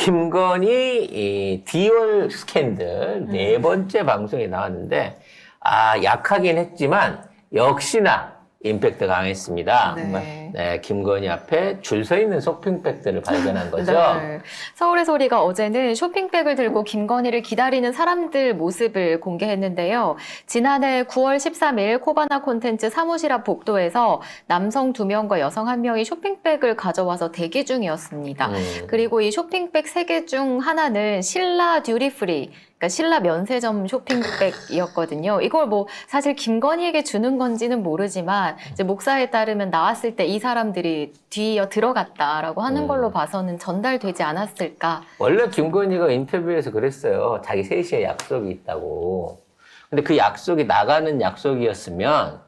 김건희 이 디올 스캔들 네 번째 방송에 나왔는데 약하긴 했지만 역시나 임팩트가 강했습니다. 네. 네, 김건희 앞에 줄 서 있는 쇼핑백들을 발견한 거죠. 네. 서울의 소리가 어제는 쇼핑백을 들고 김건희를 기다리는 사람들 모습을 공개했는데요. 지난해 9월 13일 코바나 콘텐츠 사무실 앞 복도에서 남성 2명과 여성 1명이 쇼핑백을 가져와서 대기 중이었습니다. 그리고 이 쇼핑백 3개 중 하나는 신라 듀리프리, 그러니까 신라 면세점 쇼핑백이었거든요. 이걸 뭐 사실 김건희에게 주는 건지는 모르지만 이제 목사에 따르면 나왔을 때 이 사람들이 뒤이어 들어갔다라고 하는 걸로 봐서는 전달되지 않았을까. 원래 김건희가 인터뷰에서 그랬어요. 자기 3시에 약속이 있다고. 근데 그 약속이 나가는 약속이었으면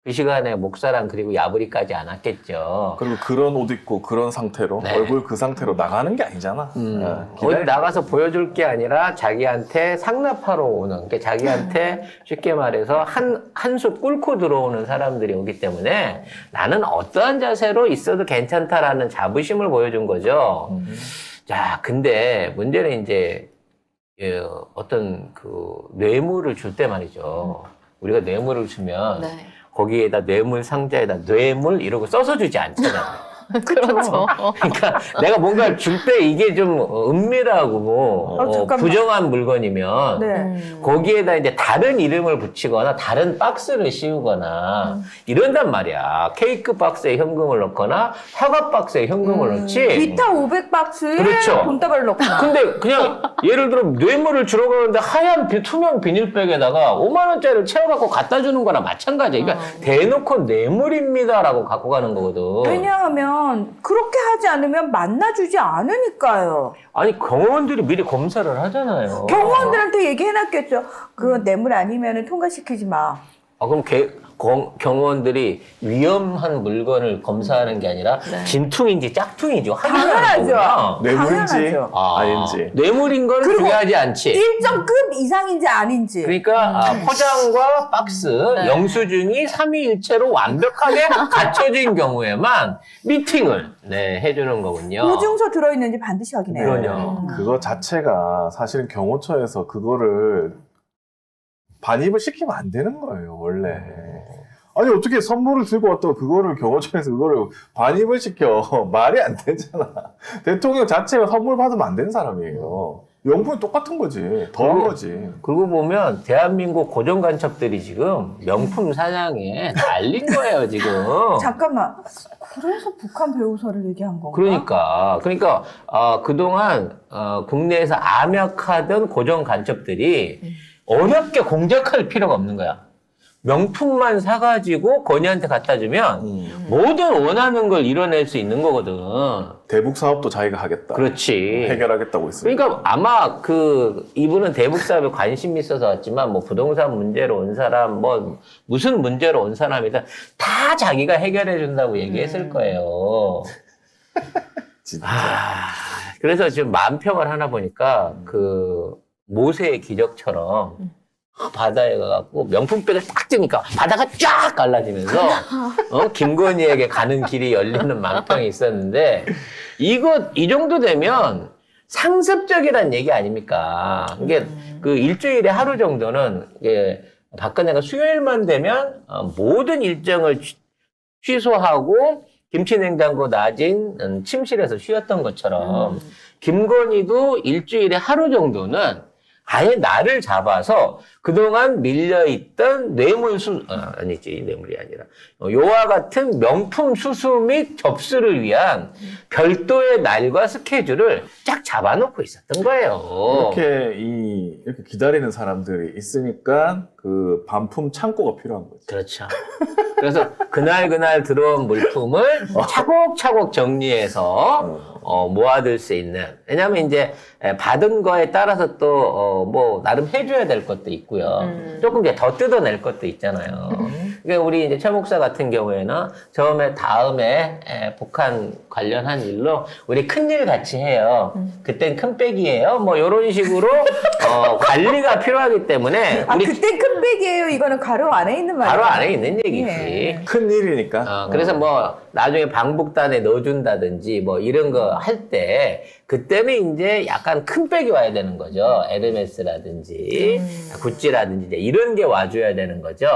그 시간에 목사랑 그리고 야부리까지 안 왔겠죠. 그리고 그런 옷 입고 그런 상태로 네. 얼굴 그 상태로 나가는 게 아니잖아. 어디 나가서 보여줄 게 아니라 자기한테 상납하러 오는, 그러니까 자기한테 쉽게 말해서 한 수 꿇고 들어오는 사람들이 오기 때문에 나는 어떠한 자세로 있어도 괜찮다라는 자부심을 보여준 거죠. 자, 근데 문제는 이제 어떤 그 뇌물을 줄 때 말이죠. 우리가 뇌물을 주면 네. 거기에다 뇌물 상자에다 뇌물 이러고 써서 주지 않잖아. 그렇죠. 그러니까 내가 뭔가를 줄 때 이게 좀 은밀하고 잠깐만. 부정한 물건이면 네. 거기에다 이제 다른 이름을 붙이거나 다른 박스를 씌우거나 이런단 말이야. 케이크 박스에 현금을 넣거나 사과 박스에 현금을 넣지. 비타 500박스에 그렇죠. 돈다발을 넣구나. 근데 그냥 예를 들어 뇌물을 주러 가는데 하얀 투명 비닐백에다가 5만 원짜리를 채워갖고 갖다 주는 거나 마찬가지야. 그러니까 대놓고 뇌물입니다라고 갖고 가는 거거든. 왜냐하면 그렇게 하지 않으면 만나주지 않으니까요. 아니 경호원들이 미리 검사를 하잖아요. 경호원들한테 얘기해놨겠죠. 그거 뇌물 아니면 통과시키지 마. 그럼 경호원들이 위험한 물건을 검사하는 게 아니라 진퉁인지 짝퉁인지 당연하죠. 뇌물인지 당연하죠. 아닌지. 뇌물인 거는 그리고 중요하지 않지. 일정 급 이상인지 아닌지. 그러니까 포장과 박스, 영수증이 삼위일체로 완벽하게 갖춰진 경우에만 미팅을 해주는 거군요. 보증서 들어있는지 반드시 확인해요. 그럼요. 그거 자체가 사실은 경호처에서 그거를 반입을 시키면 안 되는 거예요, 원래. 아니, 어떻게 선물을 들고 왔다고 그거를 경호처에서 그거를 반입을 시켜. 말이 안 되잖아. 대통령 자체가 선물 받으면 안 되는 사람이에요. 명분이 똑같은 거지. 더한 거지. 그러고 보면 대한민국 고정간첩들이 지금 명품 사냥에 날린 거예요, 지금. 잠깐만. 그래서 북한 배우설을 얘기한 건가? 그러니까 그동안 국내에서 암약하던 고정간첩들이 어렵게 공작할 필요가 없는 거야. 명품만 사가지고 건희한테 갖다 주면 모든 원하는 걸 이뤄낼 수 있는 거거든. 대북 사업도 자기가 하겠다. 그렇지. 해결하겠다고 있습니다. 그러니까 아마 이분은 대북 사업에 관심이 있어서 왔지만 뭐 부동산 문제로 온 사람, 뭐 무슨 문제로 온 사람이든 다 자기가 해결해 준다고 얘기했을 거예요. 진짜. 그래서 지금 만평을 하나 보니까 모세의 기적처럼 바다에 가갖고 명품백을 딱 뜨니까 바다가 쫙 갈라지면서 김건희에게 가는 길이 열리는 만평이 있었는데 이 정도 되면 상습적이라는 얘기 아닙니까? 이게 일주일에 하루 정도는 이게 박근혜가 수요일만 되면 모든 일정을 취소하고 김치냉장고 놔진 침실에서 쉬었던 것처럼 김건희도 일주일에 하루 정도는 아예 나를 잡아서 그동안 밀려있던 뇌물이 아니라 요와 같은 명품 수수 및 접수를 위한 별도의 날과 스케줄을 쫙 잡아놓고 있었던 거예요. 이렇게 기다리는 사람들이 있으니까 그 반품 창고가 필요한 거지. 그렇죠. 그래서 그날 들어온 물품을 차곡차곡 정리해서 모아둘 수 있는. 왜냐면 이제 받은 거에 따라서 또 뭐 나름 해줘야 될 것도 있고요. 조금 이제 더 뜯어낼 것도 있잖아요. 그러니까 우리 이제 최 목사 같은 경우에는 다음에 북한 관련한 일로 우리 큰일 같이 해요. 그땐 큰 백이에요. 뭐 이런 식으로 관리가 필요하기 때문에 그땐 큰 백이에요. 이거는 가로 안에 있는 말이에요. 바로 안에 있는 얘기지. 네. 큰 일이니까. 그래서 뭐 나중에 방북단에 넣어준다든지 뭐 이런 거 할 때 그때는 이제 약간 큰 백이 와야 되는 거죠. 에르메스라든지 구찌라든지 이제 이런 게 와줘야 되는 거죠.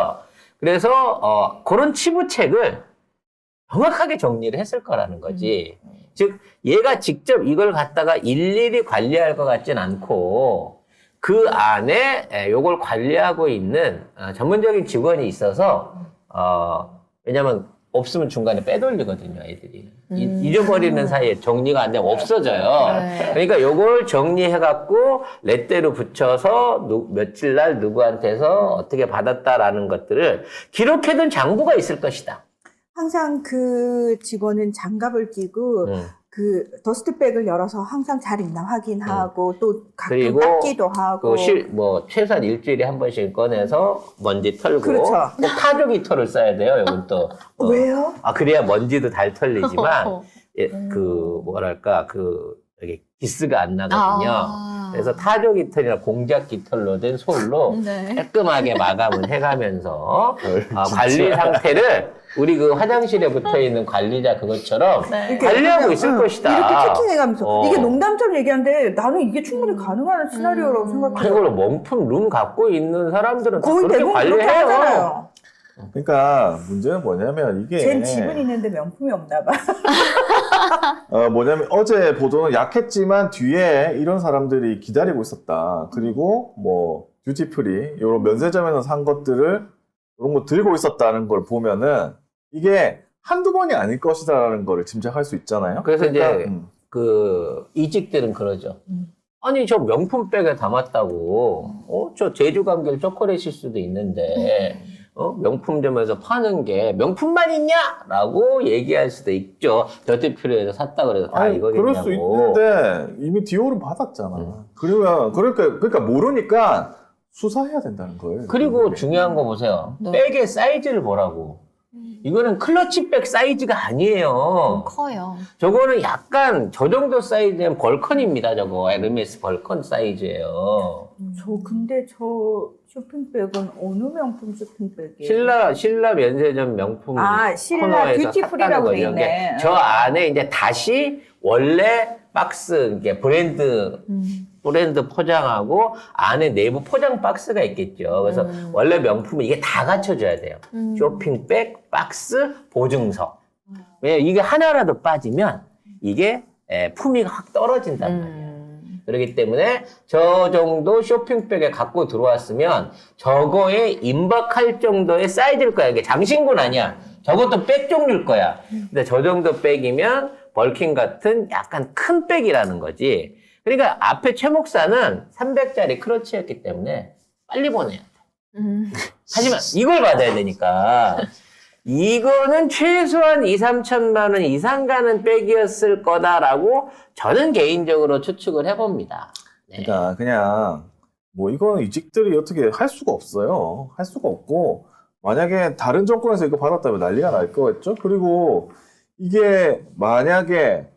그래서 그런 치부책을 정확하게 정리를 했을 거라는 거지. 즉 얘가 직접 이걸 갖다가 일일이 관리할 것 같진 않고 그 안에 요걸 관리하고 있는 전문적인 직원이 있어서 왜냐면 없으면 중간에 빼돌리거든요, 애들이. 잊어버리는 사이에 정리가 안 되면 없어져요. 네. 그러니까 요걸 정리해갖고 렛대로 붙여서 며칠 날 누구한테서 어떻게 받았다라는 것들을 기록해둔 장부가 있을 것이다. 항상 그 직원은 장갑을 끼고 그 더스트백을 열어서 항상 잘 있나 확인하고 또 가끔 그리고 닦기도 하고. 뭐 최소한 일주일에 한 번씩 꺼내서 먼지 털고 그렇죠. 꼭 타조기 털을 써야 돼요. 이건 또 왜요? 그래야 먼지도 잘 털리지만 그 뭐랄까 그 여기 기스가 안 나거든요. 그래서 타조기 털이나 공작 깃털로 된 솔로 네. 깔끔하게 마감을 해가면서 관리 상태를 우리 그 화장실에 붙어 있는 관리자 그것처럼 네. 관리하고 있을 것이다. 이렇게 체킹해가면서 어. 이게 농담처럼 얘기하는데 나는 이게 충분히 가능한 시나리오라고 생각해요. 그리고 명품 룸 갖고 있는 사람들은 다 거의 그렇게 대부분 그렇게 관리해요. 하잖아요. 그러니까 문제는 뭐냐면 이게 쟨 집은 있는데 명품이 없나 봐. 뭐냐면 어제 보도는 약했지만 뒤에 이런 사람들이 기다리고 있었다. 그리고 뭐 듀티프리 이런 면세점에서 산 것들을 이런 거 들고 있었다는 걸 보면은 이게 한두 번이 아닐 것이다라는 거를 짐작할 수 있잖아요. 그래서 그러니까, 이제 그 이직들은 그러죠. 아니 저 명품백에 담았다고 저 제주 감귤 초콜릿일 수도 있는데 명품점에서 파는 게 명품만 있냐라고 얘기할 수도 있죠. 더티퓨리에서 샀다 그래서 다 아니, 이거겠냐고. 그럴 수 있는데 이미 디올은 받았잖아. 그러니까 모르니까 수사해야 된다는 거예요. 그리고 중요한 거 보세요. 네. 백의 사이즈를 보라고. 이거는 클러치백 사이즈가 아니에요. 커요. 저거는 약간 저 정도 사이즈는 벌컨입니다. 저거 에르메스 벌컨 사이즈예요. 근데 저 쇼핑백은 어느 명품 쇼핑백이에요? 신라 면세점 명품 신라 코너에서 듀티프리라고 돼 샀다는 거죠. 있네. 이게 저 안에 이제 다시 원래 박스 이게 브랜드 포장하고 안에 내부 포장 박스가 있겠죠. 그래서 원래 명품은 이게 다 갖춰져야 돼요. 쇼핑백, 박스, 보증서. 왜냐면 이게 하나라도 빠지면 이게 품위가 확 떨어진단 말이에요. 그렇기 때문에 저 정도 쇼핑백에 갖고 들어왔으면 저거에 임박할 정도의 사이즈일 거야. 이게 장신구는 아니야. 저것도 백 종류일 거야. 근데 저 정도 백이면 벌킨 같은 약간 큰 백이라는 거지. 그러니까 앞에 최 목사는 300짜리 크러치였기 때문에 빨리 보내야 돼. 하지만 이걸 받아야 되니까 이거는 최소한 2, 3천만 원 이상 가는 백이었을 거다라고 저는 개인적으로 추측을 해봅니다. 네. 그러니까 그냥 뭐 이거는 이직들이 어떻게 할 수가 없어요. 할 수가 없고 만약에 다른 정권에서 이거 받았다면 난리가 날 거겠죠. 그리고 이게 만약에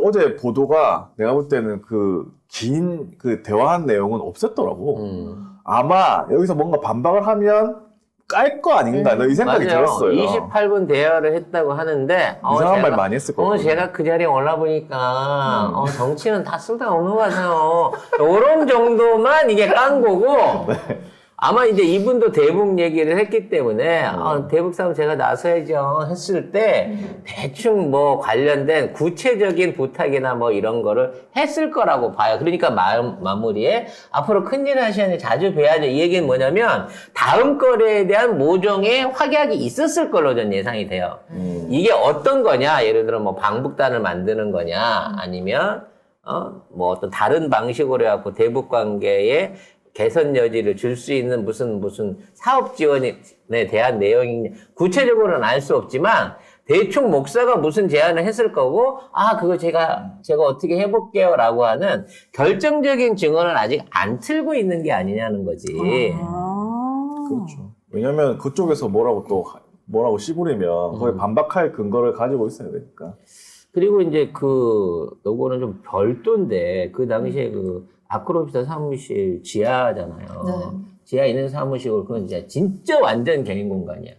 어제 보도가 내가 볼 때는 그 긴 그 대화한 내용은 없었더라고. 아마 여기서 뭔가 반박을 하면 깔 거 아닌가 이 생각이 맞아요. 들었어요. 28분 대화를 했다고 하는데 이상한 말 많이 했을 거예요. 제가 그 자리에 올라보니까 정치는 다 쓸데없는 거 같아요. 이런 정도만 이게 깐 거고 아마 이제 이분도 대북 얘기를 했기 때문에 대북 싸움 제가 나서야죠 했을 때 대충 뭐 관련된 구체적인 부탁이나 뭐 이런 거를 했을 거라고 봐요. 그러니까 마무리에 앞으로 큰일 하시는 자주 뵈야죠. 이 얘기는 뭐냐면 다음 거래에 대한 모종의 확약이 있었을 걸로 전 예상이 돼요. 이게 어떤 거냐? 예를 들어 뭐 방북단을 만드는 거냐? 아니면 뭐 어떤 다른 방식으로 해갖고 대북 관계에 개선 여지를 줄 수 있는 무슨 사업 지원에 대한 내용이 구체적으로는 알 수 없지만 대충 목사가 무슨 제안을 했을 거고 그거 제가 어떻게 해볼게요라고 하는 결정적인 증언을 아직 안 틀고 있는 게 아니냐는 거지. 그렇죠. 왜냐면 그쪽에서 뭐라고 씨부리면 거기에 반박할 근거를 가지고 있어야 되니까. 그리고 이제 요거는 좀 별도인데 그 당시에 아크로비스타 사무실 지하잖아요. 네. 지하에 있는 사무실, 그건 진짜 완전 개인 공간이야.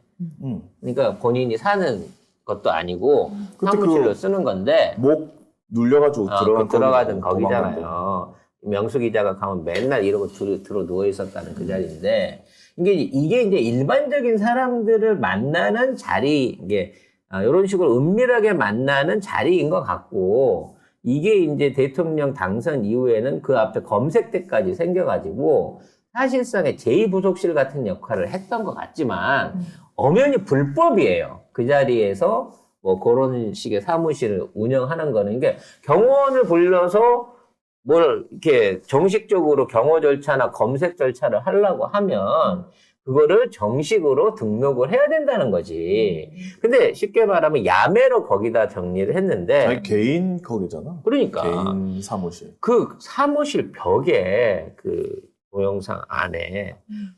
그러니까 본인이 사는 것도 아니고 그때 사무실로 그 쓰는 건데 목 눌려가지고 들어가던 거기잖아요. 거기잖아요. 명수 기자가 가면 맨날 이러고 들어 누워 있었다는 그 자리인데 이게 이제 일반적인 사람들을 만나는 자리 이게 이런 식으로 은밀하게 만나는 자리인 것 같고 이게 이제 대통령 당선 이후에는 그 앞에 검색대까지 생겨가지고 사실상의 제2부속실 같은 역할을 했던 것 같지만 엄연히 불법이에요. 그 자리에서 뭐 그런 식의 사무실을 운영하는 거는 이게 경호원을 불러서 뭘 이렇게 정식적으로 경호 절차나 검색 절차를 하려고 하면 그거를 정식으로 등록을 해야 된다는 거지. 근데 쉽게 말하면 야매로 거기다 정리를 했는데 자기 개인 거기잖아. 그러니까 개인 사무실. 그 사무실 벽에 그 동영상 안에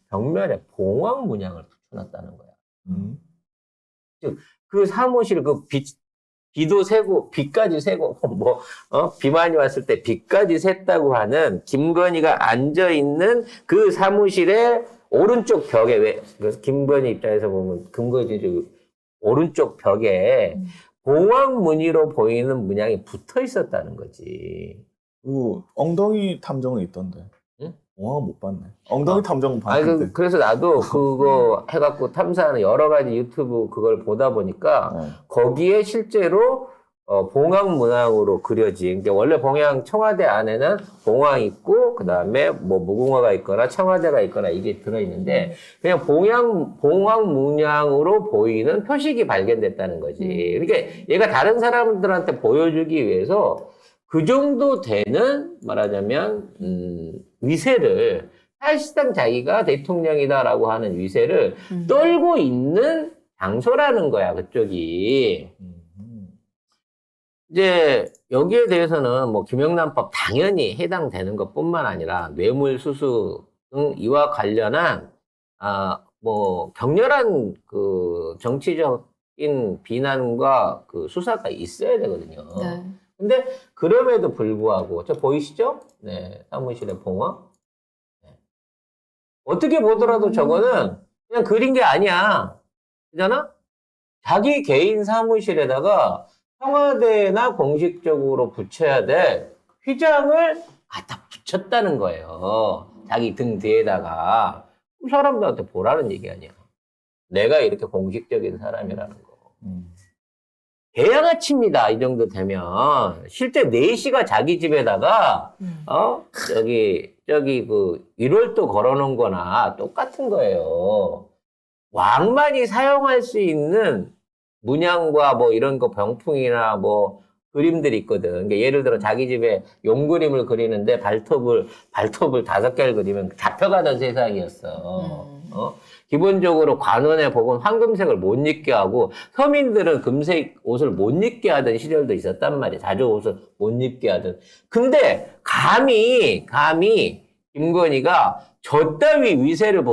벽면에 봉황 문양을 붙여놨다는 거야. 즉 그 사무실 그 비도 세고 비까지 세고 비 많이 왔을 때 비까지 샜다고 하는 김건희가 앉아 있는 그 사무실의 오른쪽 벽에 그래서 김건희 입장에서 보면 김건희 오른쪽 벽에 봉황 무늬로 보이는 문양이 붙어 있었다는 거지. 그 엉덩이 탐정은 있던데. 응? 공항은 못 봤네. 엉덩이 탐정은 아니, 봤는데. 그래서 나도 그거 해갖고 탐사하는 여러 가지 유튜브 그걸 보다 보니까 거기에 실제로 봉황 문양으로 그려진, 그러니까 원래 봉황 청와대 안에는 봉황 있고 그다음에 뭐 무궁화가 있거나 청와대가 있거나 이게 들어있는데 그냥 봉황 문양으로 보이는 표식이 발견됐다는 거지. 그러니까 얘가 다른 사람들한테 보여주기 위해서 그 정도 되는 말하자면 위세를 사실상 자기가 대통령이다라고 하는 위세를 떨고 있는 장소라는 거야, 그쪽이. 이제 여기에 대해서는 뭐 김영란법 당연히 해당되는 것뿐만 아니라 뇌물수수 등 이와 관련한 뭐 격렬한 그 정치적인 비난과 그 수사가 있어야 되거든요. 네. 근데 그럼에도 불구하고 저 보이시죠? 네, 사무실의 봉황. 네. 어떻게 보더라도 저거는 그냥 그린 게 아니야. 그잖아? 자기 개인 사무실에다가 청와대나 공식적으로 붙여야 될 휘장을 갖다 붙였다는 거예요. 자기 등 뒤에다가. 사람들한테 보라는 얘기 아니야. 내가 이렇게 공식적인 사람이라는 거. 개양아치입니다. 이 정도 되면. 실제 4시가 자기 집에다가, 저기, 그, 1월도 걸어놓은 거나 똑같은 거예요. 왕만이 사용할 수 있는 문양과 뭐 이런 거 병풍이나 뭐 그림들이 있거든. 그러니까 예를 들어 자기 집에 용 그림을 그리는데 발톱을 5개를 그리면 잡혀가던 세상이었어. 기본적으로 관원의 복은 황금색을 못 입게 하고 서민들은 금색 옷을 못 입게 하던 시절도 있었단 말이야. 자주 옷을 못 입게 하던. 근데 감히 김건희가 저 따위 위세를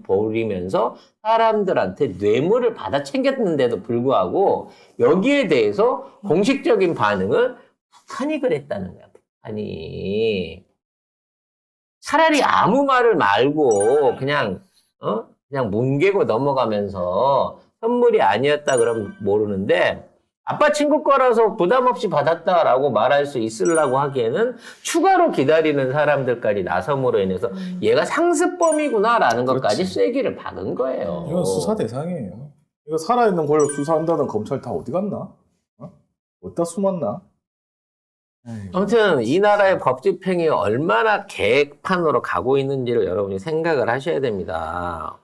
벌이면서 사람들한테 뇌물을 받아 챙겼는데도 불구하고 여기에 대해서 공식적인 반응은 북한이 그랬다는 거야. 북한이. 차라리 아무 말을 말고 그냥 뭉개고 넘어가면서 선물이 아니었다 그러면 모르는데 아빠 친구 거라서 부담 없이 받았다라고 말할 수 있으려고 하기에는 추가로 기다리는 사람들까지 나섬으로 인해서 얘가 상습범이구나라는 것까지 쐐기를 박은 거예요. 이건 수사 대상이에요. 이거 살아있는 걸로 수사한다던 검찰 다 어디 갔나? 어디다 숨었나? 아무튼 이 나라의 법 집행이 얼마나 계획판으로 가고 있는지를 여러분이 생각을 하셔야 됩니다.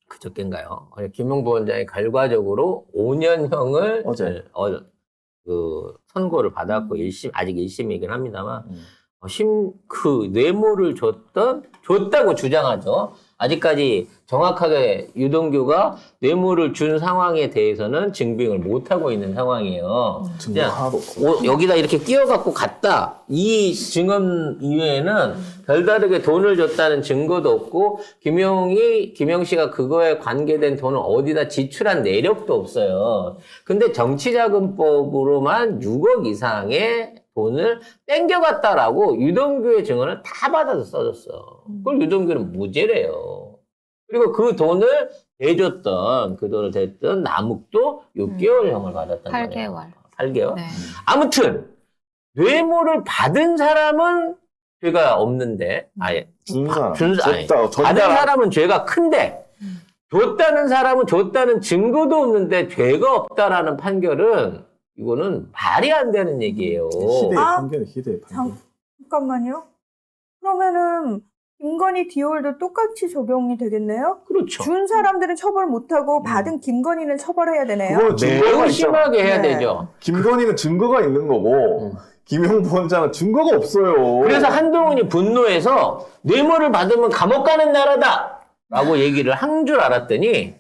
그저께인가요? 김용 부원장이 결과적으로 5년형을 어제. 그 선고를 받았고 아직 1심이긴 합니다만 그 뇌물을 줬다고 주장하죠. 아직까지 정확하게 유동규가 뇌물을 준 상황에 대해서는 증빙을 못하고 있는 상황이에요. 증거 하나도 없고. 여기다 이렇게 끼워갖고 갔다. 이 증언 이외에는 별다르게 돈을 줬다는 증거도 없고 김영 씨가 그거에 관계된 돈을 어디다 지출한 내력도 없어요. 근데 정치자금법으로만 6억 이상의 돈을 땡겨갔다라고 유동규의 증언을 다 받아서 써줬어. 그걸 유동규는 무죄래요. 그리고 그 돈을 대줬던, 그 돈을 댔던 남욱도 6개월형을 받았단 말이에요. 8개월. 8개월? 네. 아무튼, 뇌물을 받은 사람은 죄가 없는데, 아예. 준 사람. 아니, 줬다, 받은 사람은 죄가 큰데, 줬다는 사람은 줬다는 증거도 없는데 죄가 없다라는 판결은 이거는 말이 안 되는 얘기예요. 희대의 아, 판결이 희대의 판결. 잠깐만요. 그러면은 김건희 디올도 똑같이 적용이 되겠네요? 그렇죠. 준 사람들은 처벌 못하고 받은 김건희는 처벌해야 되네요? 그거는 증거가 매우 있잖아. 심하게 해야 네. 되죠. 김건희는 증거가 있는 거고 김용 부원장은 증거가 없어요. 그래서 한동훈이 분노해서 뇌물을 받으면 감옥 가는 나라다! 라고 얘기를 한 줄 알았더니,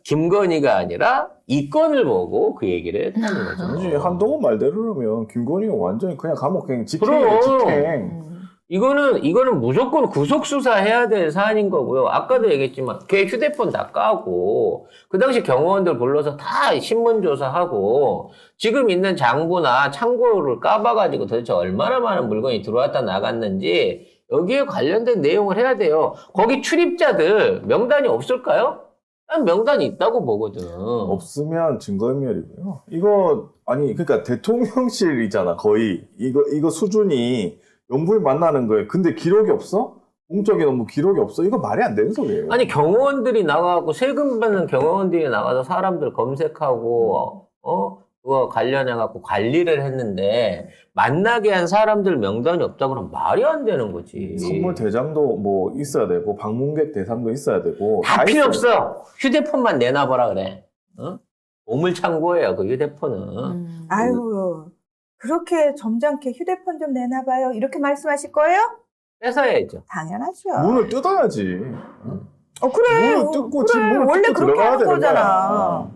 김건희가 아니라 이건을 보고 그 얘기를 했다는 거죠. 아니지, 한동훈 말대로라면 김건희가 완전히 그냥 감옥 그냥 그럼. 직행. 이거는 무조건 구속수사해야 될 사안인 거고요. 아까도 얘기했지만, 걔 휴대폰 다 까고, 그 당시 경호원들 불러서 다 신문조사하고, 지금 있는 장부나 창고를 까봐가지고 도대체 얼마나 많은 물건이 들어왔다 나갔는지, 여기에 관련된 내용을 해야 돼요. 거기 출입자들 명단이 없을까요? 난 명단이 있다고 보거든. 없으면 증거인멸이고요. 이거 아니 그러니까 대통령실이잖아 거의 이거 수준이 영부인 만나는 거예요. 근데 기록이 없어? 공적인 업무 기록이 없어? 이거 말이 안 되는 소리예요. 아니 경호원들이 나가고 세금 받는 경호원들이 나가서 사람들 검색하고 그거 관련해갖고 관리를 했는데 만나게 한 사람들 명단이 없다 그러면 말이 안 되는 거지. 선물 대장도 뭐 있어야 되고 방문객 대상도 있어야 되고 다 필요 있어요. 없어. 휴대폰만 내놔보라 그래. 보물창고예요 그 휴대폰은. 아유, 그렇게 점잖게 휴대폰 좀 내놔봐요. 이렇게 말씀하실 거예요? 뺏어야죠. 당연하죠. 문을 뜯어야지. 그래. 문을 뜯고 집 문을 원래 뜯고 그렇게 들어가야 하는 되는 거잖아. 거야.